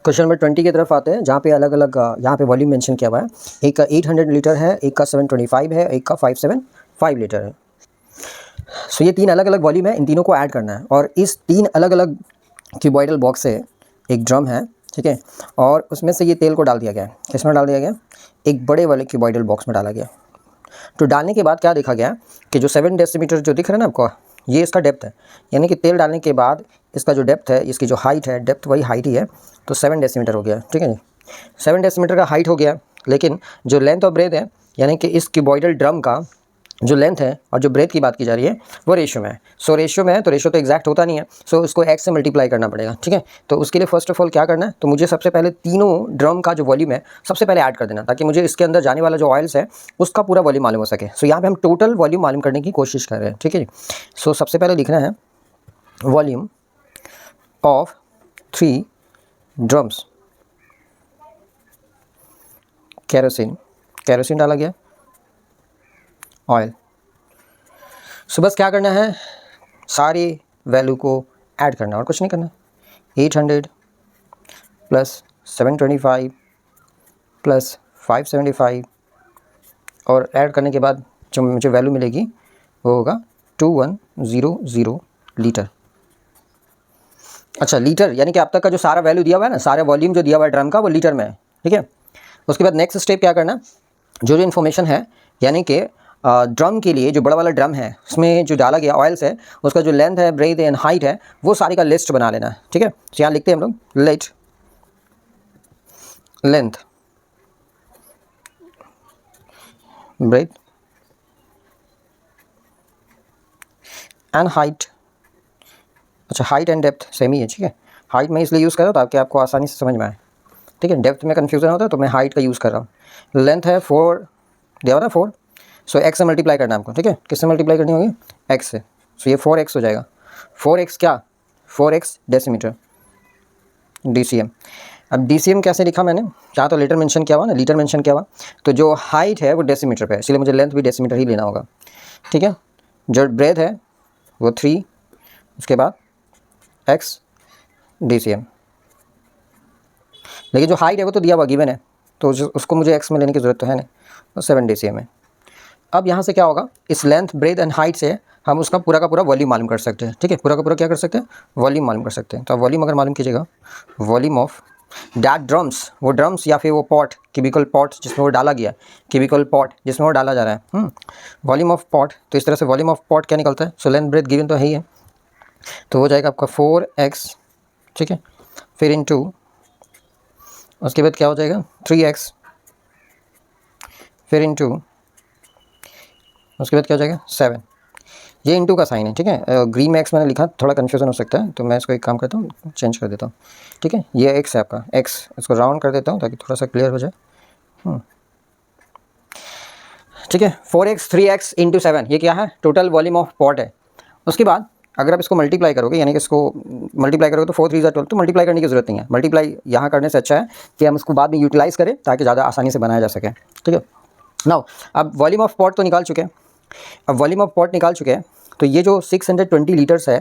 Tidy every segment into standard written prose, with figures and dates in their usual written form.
Question number 20 की तरफ आते हैं, जहाँ पे अलग अलग यहाँ पे वॉल्यूम मेंशन किया हुआ है। एक का 800 लीटर है, एक का 725 है, एक का 575 लीटर है। सो ये तीन अलग अलग वॉल्यूम है, इन तीनों को ऐड करना है। और इस तीन अलग अलग क्यूबॉइडल बॉक्स से एक ड्रम है, ठीक है, और उसमें से ये तेल को डाल दिया गया है। किसमें डाल दिया गया? एक बड़े वाले क्यूबॉइडल बॉक्स में डाला गया। तो डालने के बाद क्या देखा गया कि जो 7 डेसीमीटर जो दिख रहा है ना आपको, ये इसका डेप्थ है। यानी कि तेल डालने के बाद इसका जो डेप्थ है, इसकी जो हाइट है, डेप्थ वही हाइट ही है, तो 7 डेसीमीटर हो गया, ठीक है जी। 7 डेसीमीटर का हाइट हो गया, लेकिन जो लेंथ और ब्रेथ है, यानी कि इस क्यूबॉइडल ड्रम का जो लेंथ है और जो ब्रेथ की बात की जा रही है वो रेशियो में है। सो रेशियो में है तो रेशियो तो एग्जैक्ट होता नहीं है, सो उसको x से मल्टीप्लाई करना पड़ेगा, ठीक है। तो उसके लिए फर्स्ट ऑफ ऑल क्या करना है, तो मुझे सबसे पहले तीनों ड्रम का जो वॉल्यूम है सबसे पहले ऐड कर देना, ताकि मुझे इसके अंदर जाने वाला जो ऑयल्स है उसका पूरा वॉल्यूम मालूम हो सके। सो यहाँ पे हम टोटल वॉल्यूम मालूम करने की कोशिश कर रहे हैं, ठीक है जी। सो सबसे पहले लिखना है volume of 3 drums kerosene, kerosene डाला गया, ऑयल। सो बस क्या करना है, सारी वैल्यू को ऐड करना और कुछ नहीं करना। 800 प्लस 725 प्लस 575 और ऐड करने के बाद जो मुझे वैल्यू मिलेगी वो होगा 2100 लीटर। अच्छा, लीटर यानी कि अब तक का जो सारा वैल्यू दिया हुआ है ना, सारा वॉल्यूम जो दिया हुआ है ड्रम का, वो लीटर में है, ठीक है। उसके बाद नेक्स्ट स्टेप क्या करना, जो इन्फॉर्मेशन है, यानी कि ड्रम के लिए जो बड़ा वाला ड्रम है उसमें जो डाला गया ऑयल्स है, उसका जो लेंथ है, ब्रेथ एंड हाइट है, वो सारी का लिस्ट बना लेना है, ठीक है। तो यहाँ लिखते हैं हम लोग, let length, breadth and height. अच्छा, हाइट एंड डेप्थ सेम ही है, ठीक है। हाइट मैं इसलिए यूज़ कर रहा हूँ ताकि आपको आसानी से समझ में आए, ठीक है। डेप्थ में कन्फ्यूज़न होता है तो मैं हाइट का यूज़ कर रहा हूँ। लेंथ है 4 दिया हुआ ना, 4, सो एक्स से मल्टीप्लाई करना है आपको, ठीक है। किससे मल्टीप्लाई करनी होगी? एक्स से। सो ये 4x हो जाएगा। 4x क्या? 4x decimetre, DCM। अब DCM कैसे लिखा मैंने? यहाँ तो लीटर मेंशन किया हुआ ना, लीटर मेंशन किया हुआ, तो जो हाइट है वो डेसीमीटर पे है, इसलिए मुझे लेंथ भी डेसीमीटर ही लेना होगा, ठीक है। जो ब्रेथ है वो 3, उसके बाद x DCM। लेकिन जो हाइट है वो तो दिया हुआ गिवन है, तो उसको मुझे x में लेने की ज़रूरत तो है नहीं, तो 7 DCM है। अब यहाँ से क्या होगा, इस लेंथ, ब्रेथ एंड हाइट से हम उसका पूरा का पूरा वॉल्यूम मालूम कर सकते हैं, ठीक है। पूरा का पूरा क्या कर सकते हैं? वॉल्यूम मालूम कर सकते हैं। तो वॉल्यूम अगर मालूम कीजिएगा, वॉल्यूम ऑफ दैट ड्रम्स, वो ड्रम्स या फिर वो पॉट, क्यूबिकल पॉट जिसमें वो डाला गया, क्यूबिकल पॉट जिसमें वो डाला जा रहा है, वॉल्यूम ऑफ पॉट। तो इस तरह से वॉल्यूम ऑफ पॉट क्या निकलता है? सो लेंथ ब्रेथ गिवन तो है ही है, तो हो जाएगा आपका 4x, ठीक है, फिर इनटू, उसके बाद क्या हो जाएगा 3x, फिर इनटू, उसके बाद क्या हो जाएगा 7। ये इंटू का साइन है, ठीक है। ग्रीन में एक्स मैंने लिखा, थोड़ा कन्फ्यूजन हो सकता है, तो मैं इसको एक काम करता हूँ, चेंज कर देता हूँ, ठीक है। ये एक्स है आपका, एक्स, इसको राउंड कर देता हूँ ताकि थोड़ा सा क्लियर हो जाए, ठीक है। 4x 3x इंटू 7, ये क्या है? टोटल वॉल्यूम ऑफ पॉट है। उसके बाद अगर आप इसको मल्टीप्लाई करोगे, यानी कि इसको मल्टीप्लाई करोगे तो 4 3 12, तो मल्टीप्लाई करने की ज़रूरत नहीं है। मल्टीप्लाई यहाँ करने से अच्छा है कि हम इसको बाद में यूटिलाइज़ करें ताकि ज़्यादा आसानी से बनाया जा सके, ठीक है। नाउ अब वॉल्यूम ऑफ पॉट तो निकाल चुके हैं, अब वॉल्यूम ऑफ पॉट निकाल चुके हैं, तो ये जो 620 लीटर्स है,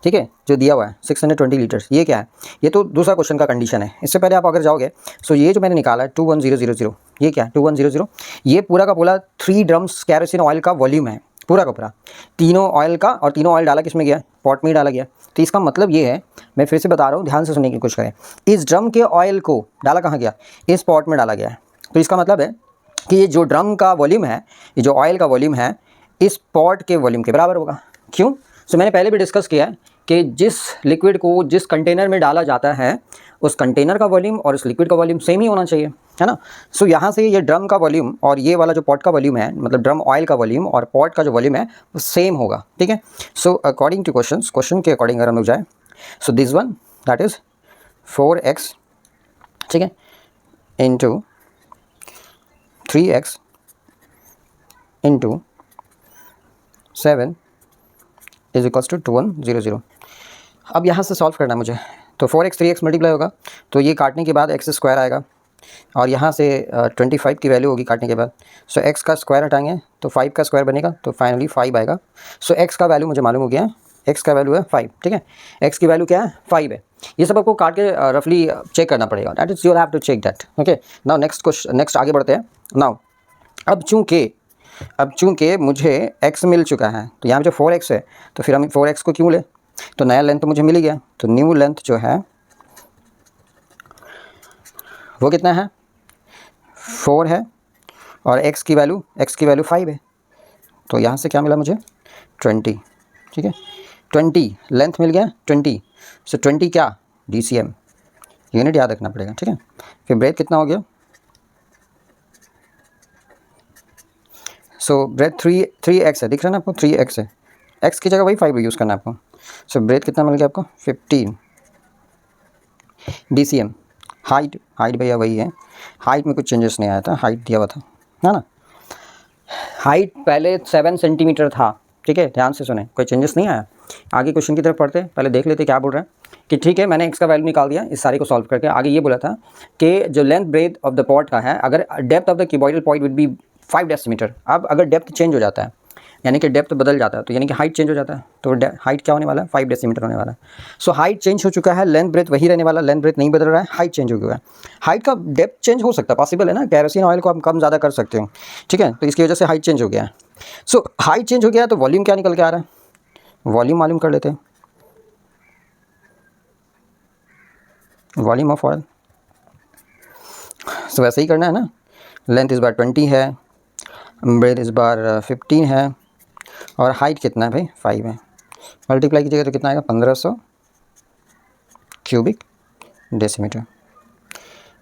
ठीक है, जो दिया हुआ है 620 लीटर्स, ये क्या है? ये तो दूसरा क्वेश्चन का कंडीशन है। इससे पहले आप अगर जाओगे, सो ये जो मैंने निकाला है 21000, ये क्या है? 21000, ये पूरा का पूरा 3 ड्रम्स कैरोसिन ऑयल का वॉल्यूम है, पूरा का पूरा, तीनों ऑयल का। और तीनों ऑयल डाला किसमें गया? पॉट में ही डाला गया। तो इसका मतलब ये है, मैं फिर से बता रहा हूँ, ध्यान से सुनने की कोशिश करें, इस ड्रम के ऑयल को डाला कहाँ गया? इस पॉट में डाला गया है। तो इसका मतलब है कि ये जो ड्रम का वॉल्यूम है, ये जो ऑयल का वॉल्यूम है, इस पॉट के वॉल्यूम के बराबर होगा। क्यों? सो मैंने पहले भी डिस्कस किया है कि जिस लिक्विड को जिस कंटेनर में डाला जाता है, उस कंटेनर का वॉल्यूम और उस लिक्विड का वॉल्यूम सेम ही होना चाहिए, है ना। सो यहाँ से ये ड्रम का वॉल्यूम और ये वाला जो पॉट का वॉल्यूम है, मतलब ड्रम ऑयल का वॉल्यूम और पॉट का जो वॉल्यूम है, वो सेम होगा, ठीक है। सो अकॉर्डिंग टू क्वेश्चन के अकॉर्डिंग अगर हम लोग जाए, so this one that is 4x, ठीक है, into 3x into 7 is equals to 2100। अब यहाँ से सॉल्व करना है मुझे, तो 4x 3x मल्टीप्लाई होगा, तो ये काटने के बाद x स्क्वायर आएगा, और यहाँ से 25 की वैल्यू होगी काटने के बाद। सो x का स्क्वायर हटाएंगे तो 5 का स्क्वायर बनेगा, तो फाइनली 5 आएगा। सो x का वैल्यू मुझे मालूम हो गया एक्स का वैल्यू है 5, ठीक है, एक्स की वैल्यू क्या है 5 है। ये सब आपको काट के रफली चेक करना पड़ेगा, that is you'll have to check that. Okay, now next question, next आगे बढ़ते हैं। नाउ अब चूँकि मुझे x मिल चुका है, तो यहाँ पे जो 4x है, तो फिर हम 4x को क्यों ले, तो नया लेंथ तो मुझे मिल ही गया, तो न्यू लेंथ जो है वो कितना है 4 है, और x की वैल्यू 5 है, तो यहाँ से क्या मिला मुझे 20, ठीक है, 20 लेंथ मिल गया 20, सो 20 क्या DCM, यूनिट याद रखना पड़ेगा, ठीक है। फिर ब्रेथ कितना हो गया, सो ब्रेथ 3x है, दिख रहा है ना आपको 3x है, x की जगह वही 5 यूज़ करना है आपको। सो ब्रेथ कितना मिल गया आपको 15 DCM। हाइट भैया वही है, हाइट में कुछ चेंजेस नहीं आया था, हाइट दिया हुआ था, है ना। हाइट पहले 7 सेंटीमीटर था, ठीक है, ध्यान से सुने, कोई चेंजेस नहीं आया। आगे क्वेश्चन की तरफ पढ़ते हैं, पहले देख लेते क्या बोल रहे हैं कि ठीक है, मैंने x का वैल्यू निकाल दिया इस सारे को सॉल्व करके। आगे ये बोला था कि जो length breadth of the pot का है, अगर depth of the cuboidal point would be 5 decimetre, अब अगर डेप्थ चेंज हो जाता है, यानी कि डेप्थ बदल जाता है, तो यानी कि हाइट चेंज हो जाता है, तो हाइट क्या होने वाला है 5 डेसीमीटर होने वाला है। सो हाइट चेंज हो चुका है, लेंथ ब्रेथ वही रहने वाला, लेंथ ब्रेथ नहीं बदल रहा है, हाइट चेंज हो गया है। हाइट का डेप्थ चेंज हो सकता है, पॉसिबल है ना, केरोसिन ऑयल को हम कम ज़्यादा कर सकते हो, ठीक है, तो इसकी वजह से हाइट चेंज हो गया है। सो हाइट चेंज हो गया है, तो वॉल्यूम क्या निकल के आ रहा है, वॉल्यूम मालूम कर लेते हैं, वॉल्यूम ऑफ ऑयल। सो वैसे ही करना है ना, लेंथ इस बार 20 है, ब्रेथ इस बार 15 है, और हाइट कितना है भाई 5 है, मल्टीप्लाई कीजिएगा तो कितना आएगा 1500 क्यूबिक डेसीमीटर।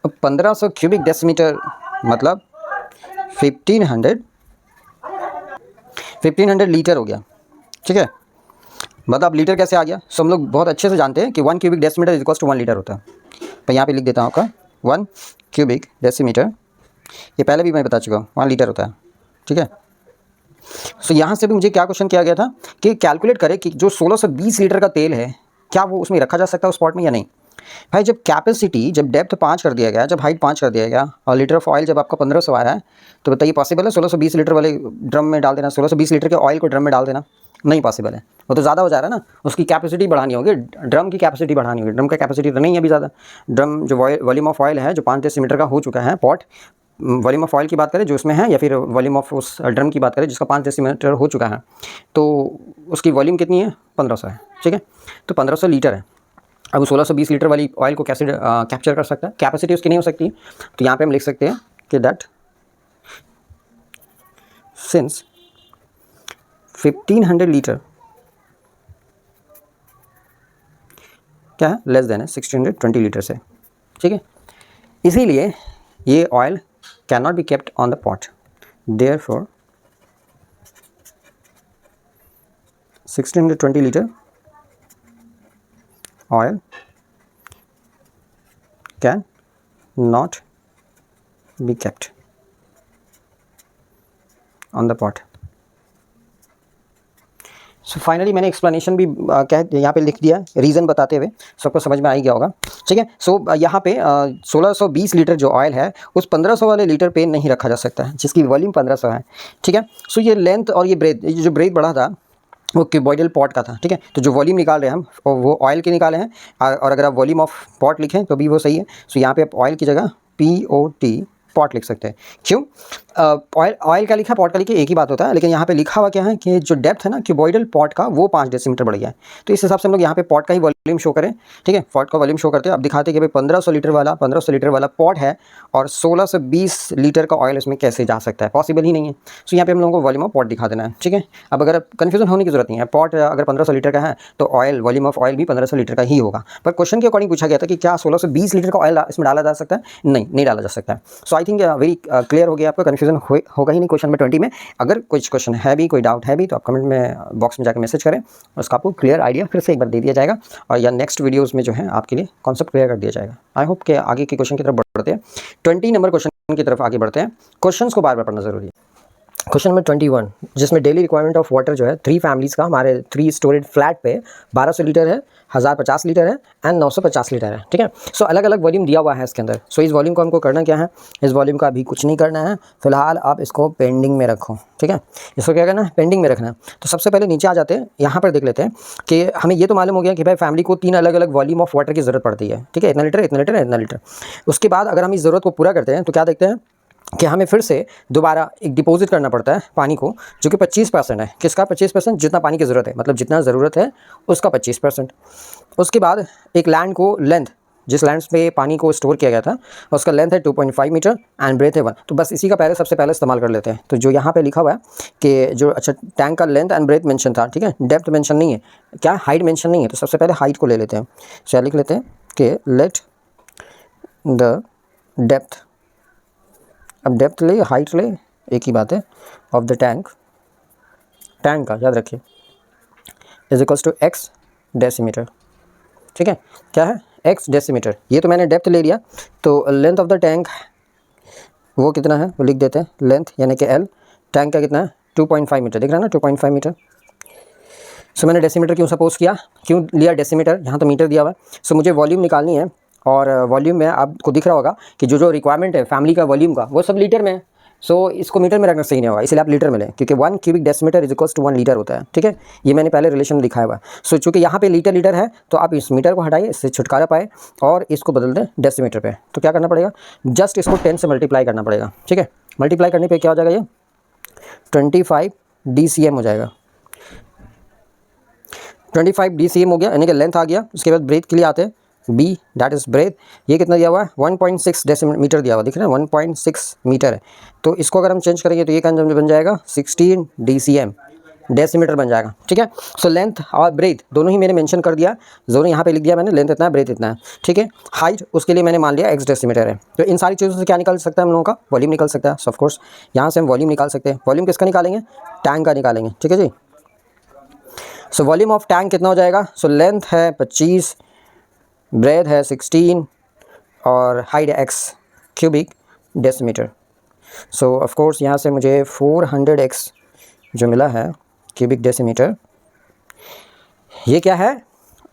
अब 1500 क्यूबिक डेसीमीटर मतलब 1500 लीटर हो गया, ठीक है। मतलब अब लीटर कैसे आ गया, सो हम लोग बहुत अच्छे से जानते हैं कि 1 cubic decimetre is equals to 1 litre होता है। तो यहाँ पे लिख देता हूँ आपका 1 क्यूबिक डेसीमीटर, ये पहले भी मैं बता चुका हूँ 1 लीटर होता है, ठीक है। सो यहाँ से भी मुझे क्या क्वेश्चन किया गया था कि कैलकुलेट करें कि जो 1620 लीटर का तेल है, क्या वो उसमें रखा जा सकता है उस पॉट में या नहीं। भाई जब कैपेसिटी, जब डेप्थ 5 कर दिया गया, जब हाइट 5 कर दिया गया, और लीटर ऑफ ऑयल जब आपका 1500 आ रहा है, तो बताइए पॉसिबल है 1620 लीटर वाले ड्रम में डाल देना, 1620 लीटर के ऑयल को ड्रम में डाल देना, नहीं पॉसिबल है, वो तो ज़्यादा हो जा रहा है ना, उसकी कैपेसिटी बढ़ानी होगी, ड्रम की कैपेसिटी बढ़ानी होगी, ड्रम का कैपेसिटी तो नहीं है अभी ज़्यादा। ड्रम जो वॉल्यूम ऑफ ऑयल है जो 5 डेसीमीटर का हो चुका है पॉट, वॉल्यूम ऑफ ऑयल की बात करें जो उसमें है, या फिर वॉल्यूम ऑफ उस ड्रम की बात करें जिसका 5 डेसीमीटर हो चुका है, तो उसकी वॉल्यूम कितनी है 1500 है, ठीक है, तो 1500 लीटर है। अब 1620 लीटर वाली ऑयल को कैसे कैप्चर कर सकता है, कैपेसिटी उसकी नहीं हो सकती, तो यहाँ पे हम लिख सकते हैं कि दैट सिंस 1500 लीटर क्या है लेस देन है 1620 लीटर से, ठीक है, इसीलिए ये oil can not be kept on the pot, therefore 1620 litre oil can not be kept on the pot. So finally मैंने एक्सप्लेनेशन भी क्या यहाँ पे लिख दिया रीज़न बताते हुए, सबको समझ में आ ही गया होगा, ठीक है। सो यहाँ पे 1620 लीटर जो ऑयल है उस 1500 वाले लीटर पे नहीं रखा जा सकता है, जिसकी वॉल्यूम 1500 है, ठीक है। सो ये लेंथ और ये ब्रेथ, जो ब्रेथ बढ़ा था वो क्यूबॉइडल पॉट का था, ठीक है, तो जो वॉल्यूम निकाल रहे हैं हम वो ऑयल के निकाले हैं, और अगर आप वॉल्यूम ऑफ पॉट लिखें तो भी वो सही है। सो यहाँ पे आप ऑयल की जगह POT पॉट लिख सकते हैं, क्यों ऑयल का लिखा पॉट का लिखा एक ही बात होता है, लेकिन यहाँ पे लिखा हुआ क्या है कि जो डेप्थ है ना क्यूबॉइडल पॉट का वो 5 डेसीमीटर बढ़ गया है, तो इस हिसाब से हम लोग यहाँ पे पॉट का ही वॉल्यूम शो करें, ठीक है, पॉट का वॉल्यूम शो करते हैं। अब दिखाते हैं कि भाई 1500 लीटर वाला पॉट है और 1620 लीटर का ऑयल इसमें कैसे जा सकता है, पॉसिबल ही नहीं है। सो यहाँ पे हम लोगों को वॉल्यूम ऑफ पॉट दिखा देना है, ठीक है। अब अगर कन्फ्यूजन होने की जरूरत नहीं है, पॉट अगर 1500 लीटर का है तो ऑयल वॉल्यूम ऑफ ऑयल भी 1500 लीटर का ही होगा, पर क्वेश्चन के अकॉर्डिंग पूछा गया था कि क्या 1620 लीटर का ऑयल इसमें डाला जा सकता है, नहीं डाला जा सकता है। सो आई थिंक वेरी क्लियर हो गया, आपका कन्फ्यूजन होगा ही नहीं क्वेश्चन में 20 में। अगर कुछ क्वेश्चन है भी, कोई डाउट है भी, तो आप कमेंट में बॉक्स में जाकर मैसेज करें, और उसका आपको क्लियर आइडिया फिर से एक बार दे दिया जाएगा, और या नेक्स्ट वीडियोस में जो है आपके लिए कॉन्सेप्ट क्लियर कर दिया जाएगा। आई होप कि आगे के क्वेश्चन की तरफ बढ़ते हैं, 20 नंबर क्वेश्चन की तरफ आगे बढ़ते हैं। क्वेश्चंस को बार बार पढ़ना जरूरी है। क्वेश्चन नंबर 21, जिसमें डेली रिक्वायरमेंट ऑफ वाटर जो है 3 फैमिलीज़ का हमारे 3 स्टोरेज फ्लैट पे 1200 लीटर है, 1050 लीटर है एंड 950 लीटर है। ठीक है, सो अलग अलग वॉल्यूम दिया हुआ है इसके अंदर। सो इस वॉल्यूम को हमको करना क्या है, इस वॉल्यूम का अभी कुछ नहीं करना है, फिलहाल आप इसको पेंडिंग में रखो। ठीक है, इसको क्या करना है, पेंडिंग में रखना है। तो सबसे पहले नीचे आ जाते हैं, यहाँ पर देख लेते हैं कि हमें ये तो मालूम हो गया कि भाई फैमिली को 3 अलग अलग वॉल्यूम ऑफ वाटर की ज़रूरत पड़ती है। ठीक है, इतना लीटर, इतना लीटर, इतना लीटर। उसके बाद अगर हम इस ज़रूरत को पूरा करते हैं तो क्या देखते हैं कि हमें फिर से दोबारा एक डिपॉजिट करना पड़ता है पानी को, जो कि 25% है। किसका 25%? जितना पानी की ज़रूरत है, मतलब जितना ज़रूरत है उसका 25%। उसके बाद एक लैंड को लेंथ, जिस लैंड पे पानी को स्टोर किया गया था उसका लेंथ है 2.5 मीटर एंड ब्रेथ है 1। तो बस इसी का पहले सबसे पहले इस्तेमाल कर लेते हैं। तो जो यहाँ पे लिखा हुआ है कि जो अच्छा टैंक का लेंथ एंड ब्रेथ मेंशन था, ठीक है, डेप्थ मेंशन नहीं है, क्या हाइट मेंशन नहीं है। तो सबसे पहले हाइट को ले लेते हैं। क्या लिख लेते हैं कि लेट द डेप्थ, अब डेप्थ ले हाइट ले एक ही बात है, ऑफ द टैंक, टैंक का याद रखिए, is equals to x decimetre. ठीक है, क्या है, एक्स डेसीमीटर। ये तो मैंने डेप्थ ले लिया, तो लेंथ ऑफ द टैंक वो कितना है वो लिख देते हैं, लेंथ यानी कि एल, टैंक का कितना है 2.5 मीटर, दिख रहा है ना 2.5 मीटर। सो मैंने डेसीमीटर क्यों सपोज किया, क्यों लिया डेसीमीटर, यहाँ तो मीटर दिया हुआ है। सो मुझे वॉल्यूम निकालनी है, और वॉल्यूम में आपको दिख रहा होगा कि जो जो रिक्वायरमेंट है फैमिली का वॉल्यूम का वो सब लीटर में है। सो इसको मीटर में रखना सही नहीं होगा, इसलिए आप लीटर में लें, क्योंकि 1 cubic decimetre is equals to 1 litre होता है। ठीक है, ये मैंने पहले रिलेशन दिखाया हुआ है। सो चूँकि यहाँ पे लीटर लीटर है तो आप इस मीटर को हटाइए, इससे छुटकारा पाए और इसको बदल दें डेसीमीटर पे। तो क्या करना पड़ेगा, जस्ट इसको 10 से मल्टीप्लाई करना पड़ेगा। ठीक है, मल्टीप्लाई करने पर क्या हो जाएगा, ये 25 DCM हो जाएगा। 25 DCM हो गया, यानी कि लेंथ आ गया। उसके बाद ब्रेथ के लिए आते हैं, बी दैट इज़ ब्रेथ। ये कितना दिया हुआ है 1.6 डेसीमीटर दिया हुआ, दिख रहा है 1.6 मीटर है। तो इसको अगर हम चेंज करेंगे तो ये बन जाएगा 16 DCM, डेसीमीटर बन जाएगा। ठीक है, सो लेंथ और ब्रेथ दोनों ही मैंने मेंशन कर दिया, दोनों यहाँ पे लिख दिया मैंने, लेंथ इतना है, ब्रेथ इतना है। ठीक है, हाइट उसके लिए मैंने मान लिया एक्स डेसीमीटर है। तो इन सारी चीज़ों से क्या निकल सकता है हम लोगों का, वॉल्यूम निकल सकता है। ऑफ कोर्स यहाँ से हम वॉल्यूम निकाल सकते हैं। वॉल्यूम किसका निकालेंगे, टैंक का निकालेंगे। ठीक है जी, सो वॉल्यूम ऑफ टैंक कितना हो जाएगा, सो लेंथ है 25, ब्रेथ है 16 और हाइट है x cubic decimetre. So of course यहाँ से मुझे 400x जो मिला है क्यूबिक डेसीमीटर, ये क्या है,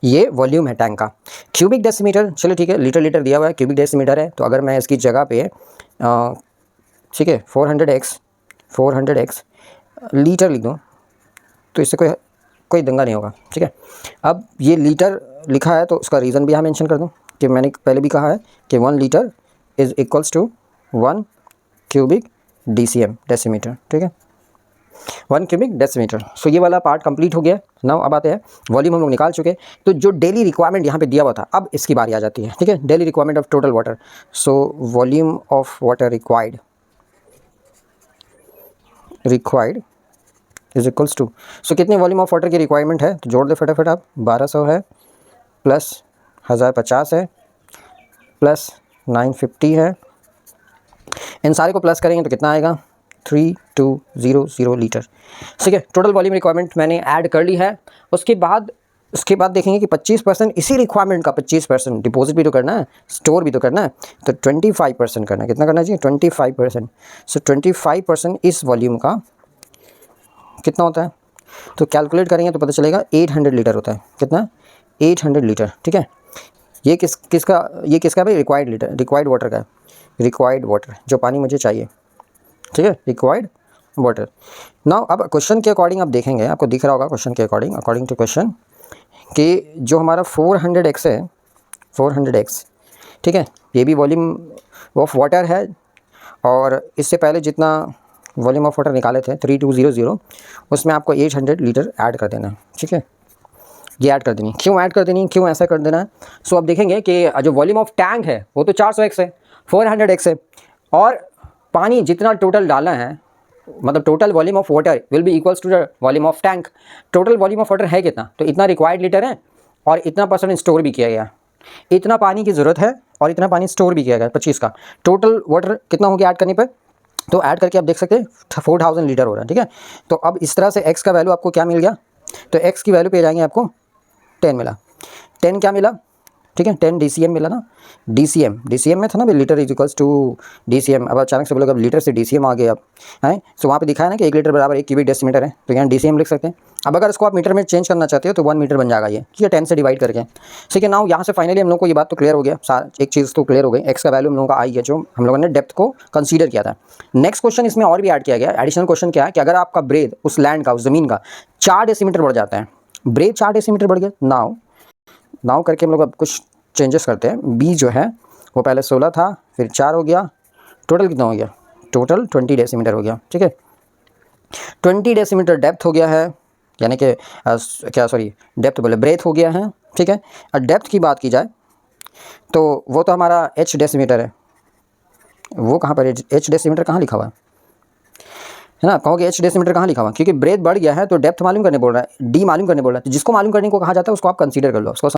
ये वॉल्यूम है टैंक का। क्यूबिक डेसीमीटर चलो ठीक है, लीटर लीटर दिया हुआ है, क्यूबिक डेसीमीटर है। तो अगर मैं इसकी जगह पे ठीक है 400x लीटर लिख दूँ तो इससे कोई दंगा नहीं होगा। ठीक है, अब ये लीटर लिखा है तो उसका रीज़न भी यहाँ मेंशन कर दूँ कि मैंने पहले भी कहा है कि 1 litre is equals to 1 cubic DCM decimetre. ठीक है, 1 क्यूबिक डेसीमीटर। सो ये वाला पार्ट कंप्लीट हो गया। नाउ अब आते हैं, वॉल्यूम हम लोग निकाल चुके, तो जो डेली रिक्वायरमेंट यहाँ पे दिया हुआ था अब इसकी बारी आ जाती है। ठीक है, daily requirement of total water. So volume of water required is equals to, so कितने वॉल्यूम ऑफ वाटर की रिक्वायरमेंट है तो जोड़ दे फटाफट आप, 1200 है प्लस 1050 है प्लस 950 है, इन सारे को प्लस करेंगे तो कितना आएगा 3200 लीटर। ठीक है, टोटल वॉल्यूम रिक्वायरमेंट मैंने ऐड कर ली है। उसके बाद देखेंगे कि 25% इसी रिक्वायरमेंट का 25% डिपॉजिट भी तो करना है, स्टोर भी तो करना है, तो 25% करना है। कितना करना चाहिए 25%। सो 25% इस वॉल्यूम का कितना होता है, तो कैलकुलेट करेंगे तो पता चलेगा 800 लीटर होता है। कितना, 800 लीटर। ठीक है, ये किसका भाई, रिक्वायर्ड लीटर, रिक्वायर्ड वाटर का, रिक्वायर्ड वाटर जो पानी मुझे चाहिए। ठीक है, रिक्वायर्ड वाटर। नाउ अब क्वेश्चन के अकॉर्डिंग आप देखेंगे, आपको दिख रहा होगा क्वेश्चन के अकॉर्डिंग टू क्वेश्चन कि जो हमारा 400x है, 400x, ठीक है, ये भी वॉल्यूम ऑफ वाटर है, और इससे पहले जितना वॉल्यूम ऑफ वाटर निकाले थे 3200, उसमें आपको 800 लीटर ऐड कर देना है। ठीक है, ये ऐड कर देनी, क्यों ऐड कर देनी, क्यों ऐसा कर देना है। सो अब देखेंगे कि जो वॉल्यूम ऑफ टैंक है वो तो 400x है, 400x है, और पानी जितना टोटल डालना है, मतलब total volume of water will be equals to the volume of tank. Total volume of water है कितना, तो इतना रिक्वायर्ड लीटर है और इतना % स्टोर भी किया गया, इतना पानी की ज़रूरत है और इतना पानी स्टोर भी किया गया 25 का। टोटल वाटर कितना हो गया ऐड करने पर, तो ऐड करके आप देख सकते हैं 4000 लीटर हो रहा है। ठीक है, तो अब इस तरह से x का वैल्यू आपको क्या मिल गया, तो x की वैल्यू पे जाएंगे आपको 10 मिला। 10 क्या मिला, ठीक है, 10 DCM मिला ना, DCM में था ना भाई, litre is equals to DCM। अब अचानक से बोलोगे अब लीटर से DCM आ गया अब है, सो वहाँ पे दिखा है ना कि 1 लीटर बराबर 1 क्यूबिक डेसीमीटर है, तो यहाँ DCM लिख सकते हैं। अब अगर इसको आप मीटर में चेंज करना चाहते हो तो 1 मीटर बन जाएगा ये, ठीक है, 10 से डिवाइड करके। ठीक है, नाउ यहाँ से फाइनली हम लोग को ये बात तो क्लियर हो गया, एक चीज़ तो क्लियर हो गई, एक्स का वैल्यू हम लोगों का आई है, जो हम लोगों ने डेप्थ को कंसीडर किया था। नेक्स्ट क्वेश्चन इसमें और भी ऐड किया गया, एडिशनल क्वेश्चन क्या है कि अगर आपका ब्रेथ उस लैंड का, उस ज़मीन का 4 डेसीमीटर बढ़ जाता है, ब्रेथ 4 डेसीमीटर बढ़ गया, नाउ करके हम लोग अब कुछ चेंजेस करते हैं। बी जो है वो पहले 16 था, फिर 4 हो गया, टोटल कितना हो गया, टोटल 20 डेसीमीटर हो गया। ठीक है, 20 डेसीमीटर डेप्थ हो गया है, यानी कि डेप्थ बोले ब्रेथ हो गया है। ठीक है, और डेप्थ की बात की जाए तो वो तो हमारा h डेसीमीटर है, वो कहाँ पर h डेसीमीटर कहाँ लिखा हुआ है ना, कहोगे h डेसीमीटर कहाँ लिखा हुआ, क्योंकि ब्रेथ बढ़ गया है तो डेप्थ मालूम करने बोल रहा है, डी मालूम करने बोल रहा है, तो जिसको मालूम करने को कहा जाता है उसको आप कंसीडर कर लो, उसको